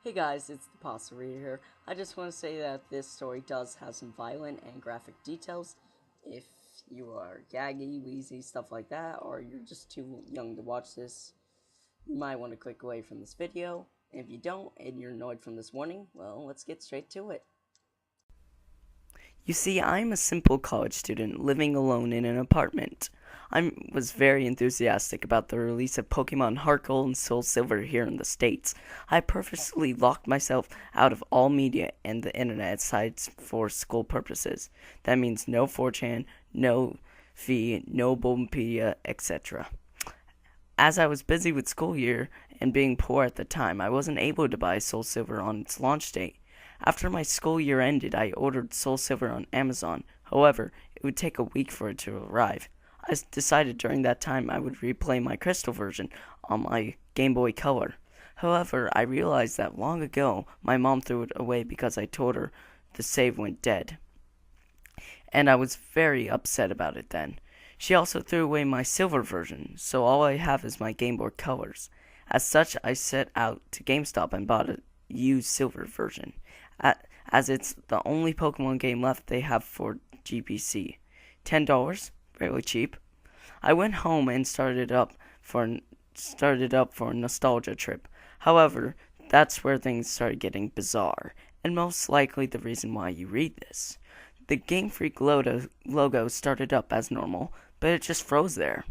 Hey guys, it's the Pasta Reader here. I just want to say that this story does have some violent and graphic details. If you are gaggy, wheezy, stuff like that, or you're just too young to watch this, you might want to click away from this video. And if you don't, and you're annoyed from this warning, well, let's get straight to it. You see, I'm a simple college student living alone in an apartment. I was very enthusiastic about the release of Pokemon Heart Gold and Soul Silver here in the States. I purposely locked myself out of all media and the internet sites for school purposes. That means no 4chan, no Fee, no Bulbapedia, etc. As I was busy with school year and being poor at the time, I wasn't able to buy Soul Silver on its launch date. After my school year ended, I ordered Soul Silver on Amazon. However, it would take a week for it to arrive. I decided during that time I would replay my Crystal version on my Game Boy Color. However, I realized that long ago my mom threw it away because I told her the save went dead. And I was very upset about it then. She also threw away my Silver version, so all I have is my Game Boy Colors. As such, I set out to GameStop and bought a used Silver version, as it's the only Pokemon game left they have for GPC. $10, fairly cheap. I went home and started up for a nostalgia trip. However, that's where things started getting bizarre, and most likely the reason why you read this. The Game Freak logo started up as normal, but it just froze there.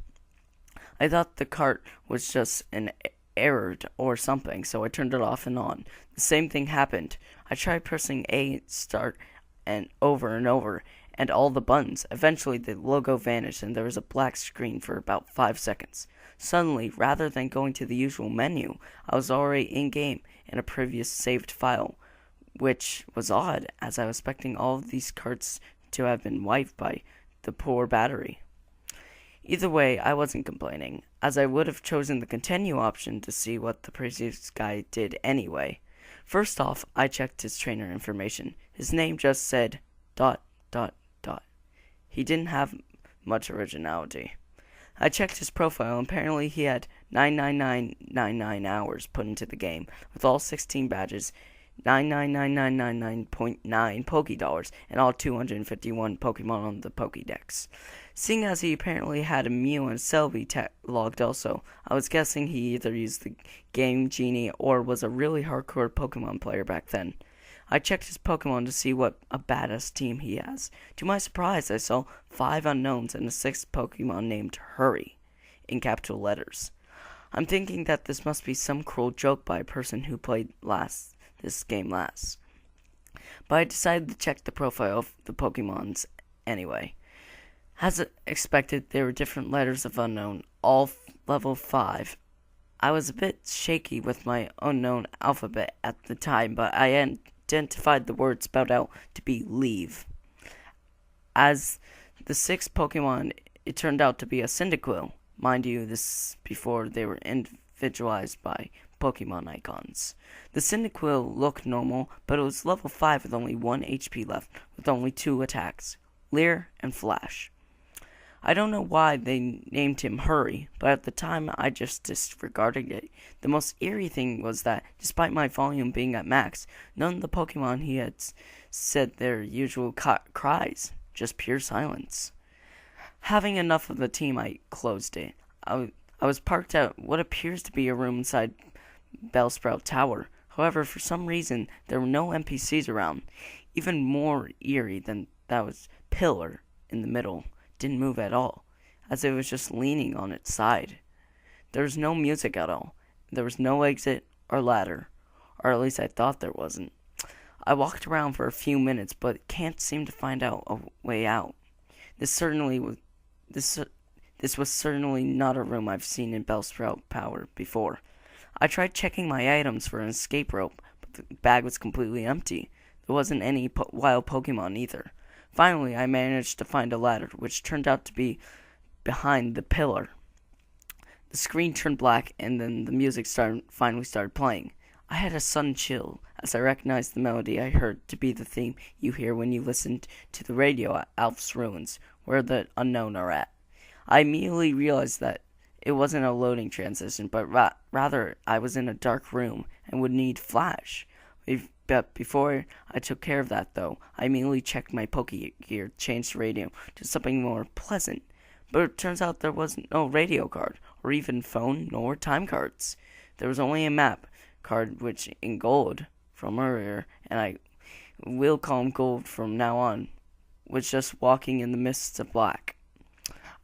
I thought the cart was just an error or something, so I turned it off and on. The same thing happened. I tried pressing A start and over, and all the buttons. Eventually, the logo vanished and there was a black screen for about 5 seconds. Suddenly, rather than going to the usual menu, I was already in-game in a previous saved file, which was odd, as I was expecting all of these carts to have been wiped by the poor battery. Either way, I wasn't complaining, as I would have chosen the continue option to see what the previous guy did anyway. First off, I checked his trainer information. His name just said ... He didn't have much originality. I checked his profile, and apparently he had 99999 hours put into the game, with all 16 badges, 99999.9 Pokédollars, and all 251 Pokemon on the Pokédex. Seeing as he apparently had a Mew and Celebi logged also, I was guessing he either used the Game Genie or was a really hardcore Pokemon player back then. I checked his Pokemon to see what a badass team he has. To my surprise, I saw 5 unknowns and a 6th Pokemon named Hurry, in capital letters. I'm thinking that this must be some cruel joke by a person who played this game last. But I decided to check the profile of the Pokemons anyway. As expected, there were different letters of unknown, all level 5. I was a bit shaky with my unknown alphabet at the time, but I identified the word spelled out to be leave. As the 6th Pokemon, it turned out to be a Cyndaquil. Mind you, this before they were individualized by Pokemon icons. The Cyndaquil looked normal, but it was level 5 with only 1 HP left, with only 2 attacks, Leer and Flash. I don't know why they named him Hurry, but at the time I just disregarded it. The most eerie thing was that, despite my volume being at max, none of the Pokemon he had said their usual cries, just pure silence. Having enough of the team, I closed it. I was parked at what appears to be a room inside Bellsprout Tower. However, for some reason, there were no NPCs around. Even more eerie than that was Pillar in the middle didn't move at all, as it was just leaning on its side. There was no music at all. There was no exit or ladder, or at least I thought there wasn't. I walked around for a few minutes, but can't seem to find out a way out. This was certainly not a room I've seen in Bellsprout Tower before. I tried checking my items for an escape rope, but the bag was completely empty. There wasn't any wild Pokemon either. Finally, I managed to find a ladder, which turned out to be behind the pillar. The screen turned black, and then the music finally started playing. I had a sudden chill, as I recognized the melody I heard to be the theme you hear when you listen to the radio at Alf's Ruins, where the unknown are at. I immediately realized that it wasn't a loading transition, but rather I was in a dark room and would need flash. But before I took care of that, though, I immediately checked my Poke Gear, changed the radio to something more pleasant. But it turns out there was no radio card, or even phone, nor time cards. There was only a map card, which in gold from earlier, and I will call him Gold from now on, was just walking in the mists of black.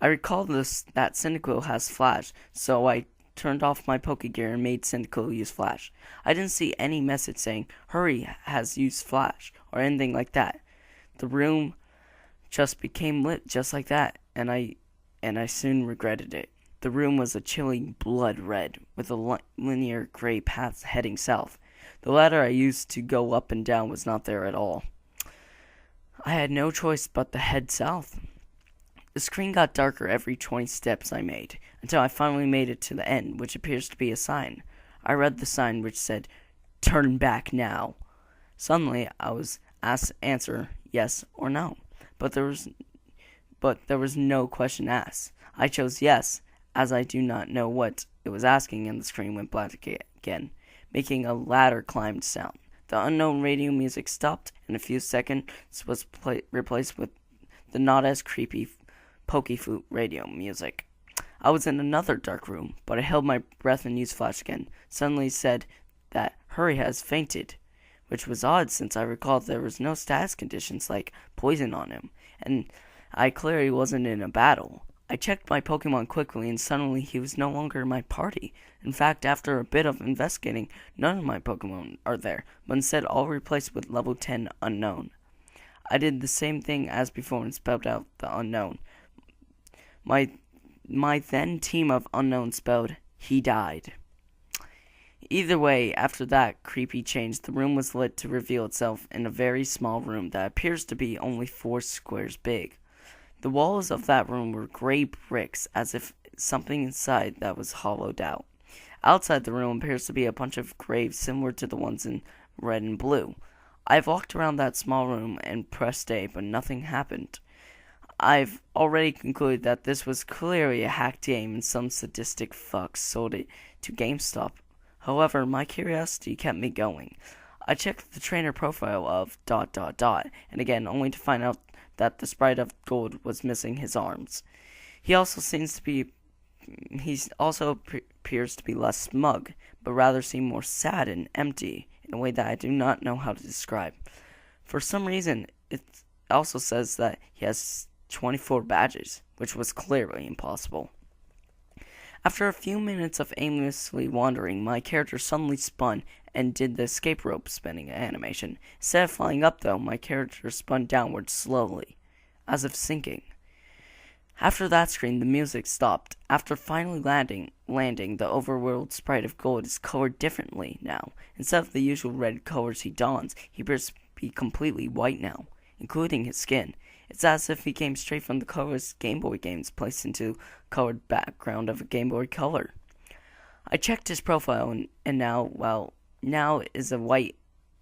I recall that Cyndaquil has flash, so I turned off my Poke Gear and made Cyndaquil use flash. I didn't see any message saying, "Hurry has used flash," or anything like that. The room just became lit just like that, and I soon regretted it. The room was a chilling blood red, with a linear gray path heading south. The ladder I used to go up and down was not there at all. I had no choice but to head south. The screen got darker every 20 steps I made, until I finally made it to the end, which appears to be a sign. I read the sign, which said, "Turn back now." Suddenly, I was asked to answer yes or no, but there was no question asked. I chose yes, as I do not know what it was asking, and the screen went black again, making a ladder climb sound. The unknown radio music stopped, and in a few seconds was replaced with the not as creepy Pokeflute radio music. I was in another dark room, but I held my breath and used flash again. Suddenly said that Hurry has fainted, which was odd since I recalled there was no status conditions like poison on him, and I clearly wasn't in a battle. I checked my Pokemon quickly, and suddenly he was no longer in my party. In fact, after a bit of investigating, none of my Pokemon are there, but instead all replaced with level 10 unknown. I did the same thing as before and spelled out the unknown. My then team of unknown spelled, "He died." Either way, after that creepy change, the room was lit to reveal itself in a very small room that appears to be only 4 squares big. The walls of that room were gray bricks, as if something inside that was hollowed out. Outside the room appears to be a bunch of graves similar to the ones in red and blue. I've walked around that small room and pressed A, but nothing happened. I've already concluded that this was clearly a hacked game and some sadistic fuck sold it to GameStop. However, my curiosity kept me going. I checked the trainer profile of ... and again, only to find out that the sprite of Gold was missing his arms. He also appears to be less smug, but rather seem more sad and empty in a way that I do not know how to describe. For some reason, it also says that he has 24 badges, which was clearly impossible. After a few minutes of aimlessly wandering, my character suddenly spun and did the escape rope spinning animation. Instead of flying up, though, my character spun downward slowly, as if sinking. After that screen, the music stopped. After finally landing, the overworld sprite of Gold is colored differently now. Instead of the usual red colors he dons, he appears to be completely white now, including his skin. It's as if he came straight from the colorless Game Boy games placed into colored background of a Game Boy Color. I checked his profile and now is a white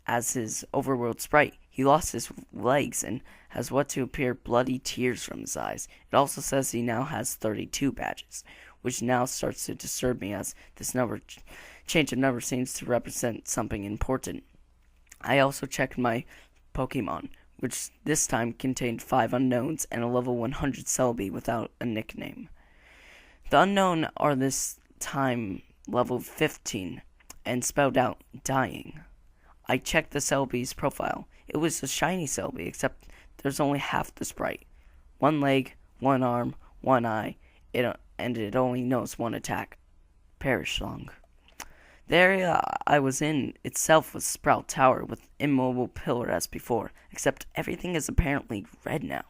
as his overworld sprite. He lost his legs and has what to appear bloody tears from his eyes. It also says he now has 32 badges, which now starts to disturb me as this change of number seems to represent something important. I also checked my Pokemon, which this time contained 5 unknowns and a level 100 Celebi without a nickname. The unknown are this time level 15 and spelled out dying. I checked the Celebi's profile. It was a shiny Celebi, except there's only half the sprite. 1 leg, 1 arm, 1 eye, and it only knows 1 attack. Perish Song. The area I was in itself was Sprout Tower with immobile pillar as before, except everything is apparently red now.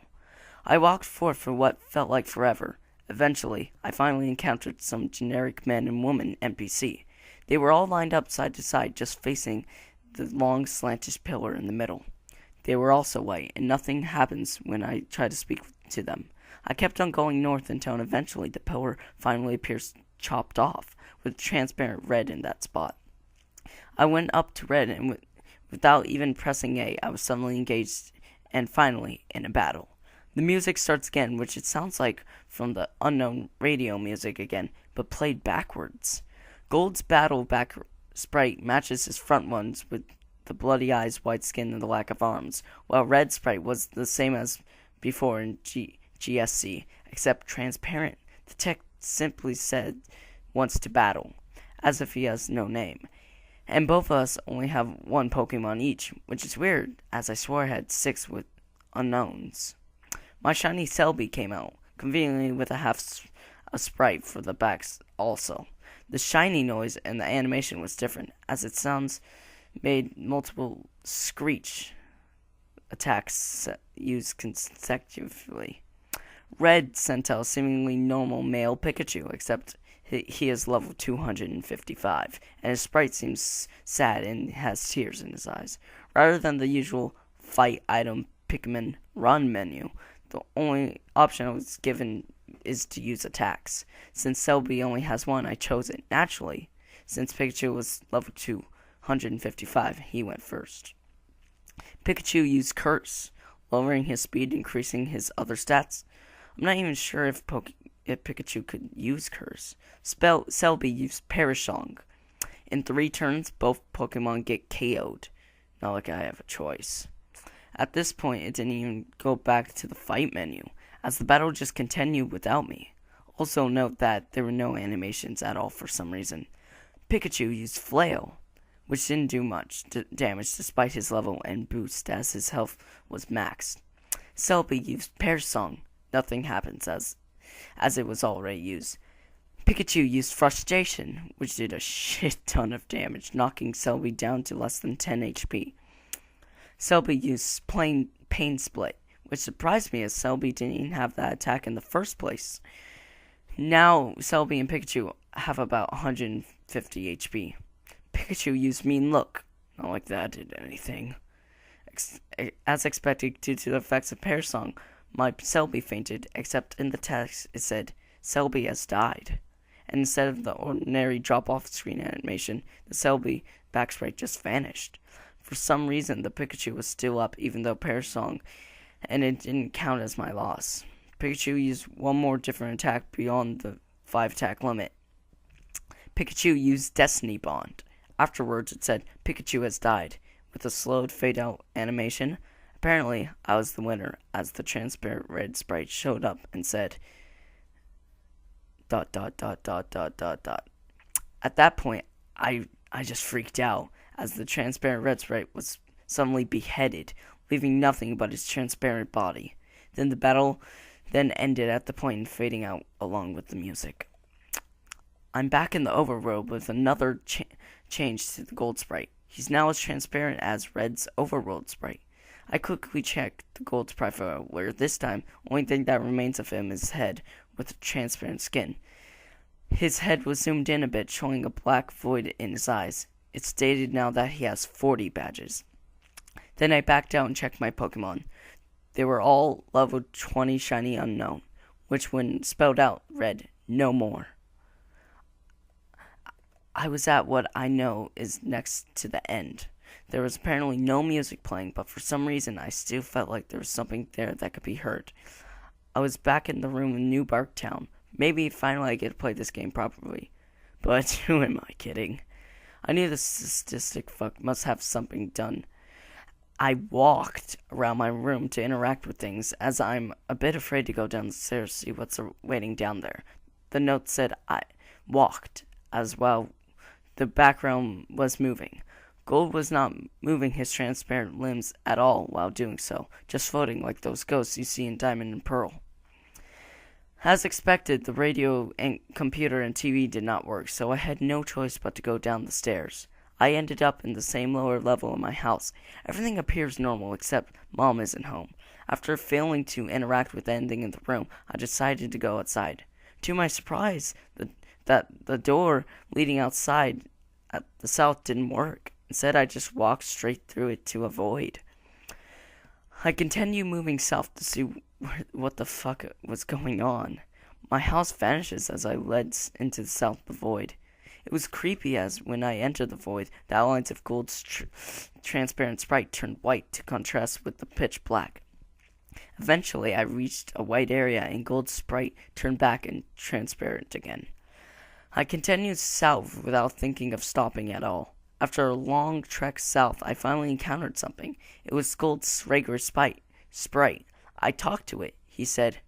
I walked forth for what felt like forever. Eventually, I finally encountered some generic men and women NPC. They were all lined up side to side, just facing the long slanted pillar in the middle. They were also white, and nothing happens when I try to speak to them. I kept on going north until eventually the pillar finally appears chopped off, with transparent red in that spot. I went up to red, and without even pressing A, I was suddenly engaged, and finally in a battle. The music starts again, which it sounds like from the unknown radio music again, but played backwards. Gold's battle back sprite matches his front ones with the bloody eyes, white skin, and the lack of arms, while Red sprite was the same as before in GSC, except transparent. The text simply said, wants to battle, as if he has no name. And both of us only have one Pokemon each, which is weird, as I swore I had 6 with unknowns. My shiny Celebi came out, conveniently with a sprite for the backs also. The shiny noise and the animation was different, as it sounds made multiple screech attacks used consecutively. Red sent out a seemingly normal male Pikachu, except he is level 255, and his sprite seems sad and has tears in his eyes. Rather than the usual fight item Pikmin run menu, the only option I was given is to use attacks. Since Celebi only has one, I chose it naturally. Since Pikachu was level 255, he went first. Pikachu used Curse, lowering his speed, increasing his other stats. I'm not even sure if Pikachu could use Curse. Celebi used Perish Song. In 3 turns, both Pokemon get KO'd. Not like I have a choice. At this point, it didn't even go back to the fight menu, as the battle just continued without me. Also note that there were no animations at all for some reason. Pikachu used Flail, which didn't do much damage despite his level and boost as his health was maxed. Celebi used Perish Song. Nothing happens as it was already used. Pikachu used Frustration, which did a shit ton of damage, knocking Celebi down to less than 10 HP. Celebi used Pain Split, which surprised me as Celebi didn't even have that attack in the first place. Now Celebi and Pikachu have about 150 HP. Pikachu used Mean Look. Not like that did anything. As expected, due to the effects of Perish Song, my Celebi fainted, except in the text it said, Celebi has died. And instead of the ordinary drop-off screen animation, the Celebi backsprite just vanished. For some reason, the Pikachu was still up even though Perish Song, and it didn't count as my loss. Pikachu used one more different attack beyond the 5-attack limit. Pikachu used Destiny Bond. Afterwards, it said, Pikachu has died, with a slowed fade-out animation. Apparently, I was the winner, as the transparent red sprite showed up and said, ... At that point, I just freaked out, as the transparent red sprite was suddenly beheaded, leaving nothing but its transparent body. Then the battle ended at the point in fading out along with the music. I'm back in the overworld with another change to the gold sprite. He's now as transparent as Red's overworld sprite. I quickly checked the gold sprite photo, where this time, only thing that remains of him is his head with transparent skin. His head was zoomed in a bit, showing a black void in his eyes. It's stated now that he has 40 badges. Then I backed out and checked my Pokemon. They were all level 20 shiny unknown, which when spelled out read, no more. I was at what I know is next to the end. There was apparently no music playing, but for some reason I still felt like there was something there that could be heard. I was back in the room in New Barktown. Maybe finally I get to play this game properly. But who am I kidding? I knew the statistic fuck must have something done. I walked around my room to interact with things, as I'm a bit afraid to go down the stairs to see what's waiting down there. The note said I walked, as well the background was moving. Gold was not moving his transparent limbs at all while doing so, just floating like those ghosts you see in Diamond and Pearl. As expected, the radio and computer and TV did not work, so I had no choice but to go down the stairs. I ended up in the same lower level of my house. Everything appears normal except Mom isn't home. After failing to interact with anything in the room, I decided to go outside. To my surprise, the door leading outside at the south didn't work. Instead, I just walked straight through it to a void. I continued moving south to see what the fuck was going on. My house vanishes as I led into the south of the void. It was creepy as when I entered the void, the outlines of Gold's transparent sprite turned white to contrast with the pitch black. Eventually, I reached a white area and Gold's sprite turned back and transparent again. I continued south without thinking of stopping at all. After a long trek south, I finally encountered something. It was Gold's regular sprite. I talked to it. He said,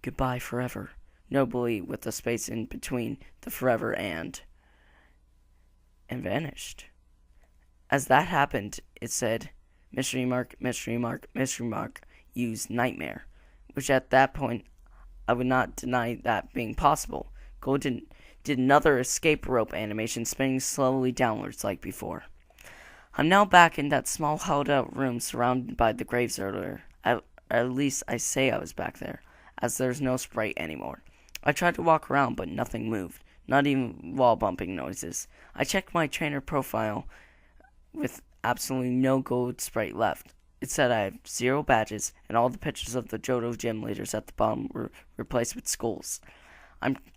"Goodbye forever," nobly with a space in between the forever and vanished. As that happened, it said, mystery mark, mystery mark, mystery mark, use nightmare, which at that point I would not deny that being possible. Golden did another escape rope animation, spinning slowly downwards like before. I'm now back in that small held-out room surrounded by the graves earlier. At least I say I was back there, as there's no sprite anymore. I tried to walk around, but nothing moved, not even wall bumping noises. I checked my trainer profile with absolutely no gold sprite left. It said I have 0 badges, and all the pictures of the Johto gym leaders at the bottom were replaced with skulls.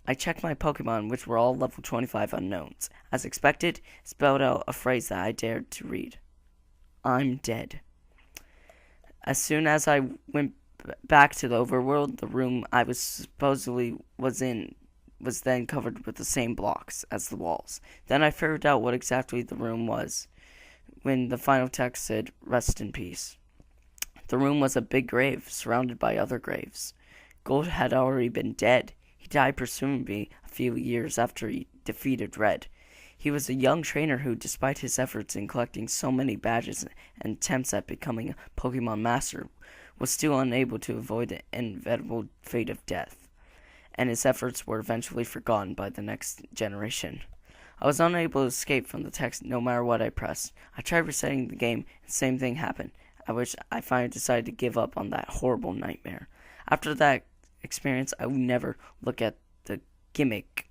I checked my Pokemon, which were all level 25 unknowns. As expected, it spelled out a phrase that I dared to read. I'm dead. As soon as I went back to the overworld, the room I was supposedly was in was then covered with the same blocks as the walls. Then I figured out what exactly the room was when the final text said, "Rest in peace." The room was a big grave, surrounded by other graves. Gold had already been dead. He died presumably a few years after he defeated Red. He was a young trainer who, despite his efforts in collecting so many badges and attempts at becoming a Pokemon Master, was still unable to avoid the inevitable fate of death, and his efforts were eventually forgotten by the next generation. I was unable to escape from the text no matter what I pressed. I tried resetting the game, and the same thing happened, at which I finally decided to give up on that horrible nightmare. After that experience, I would never look at the gimmick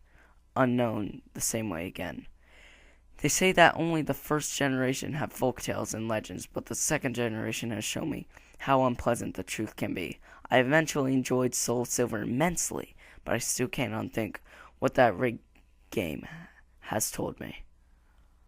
unknown the same way again. They say that only the first generation have folktales and legends, but the second generation has shown me how unpleasant the truth can be. I eventually enjoyed Soul Silver immensely, but I still can't unthink what that rigged game has told me.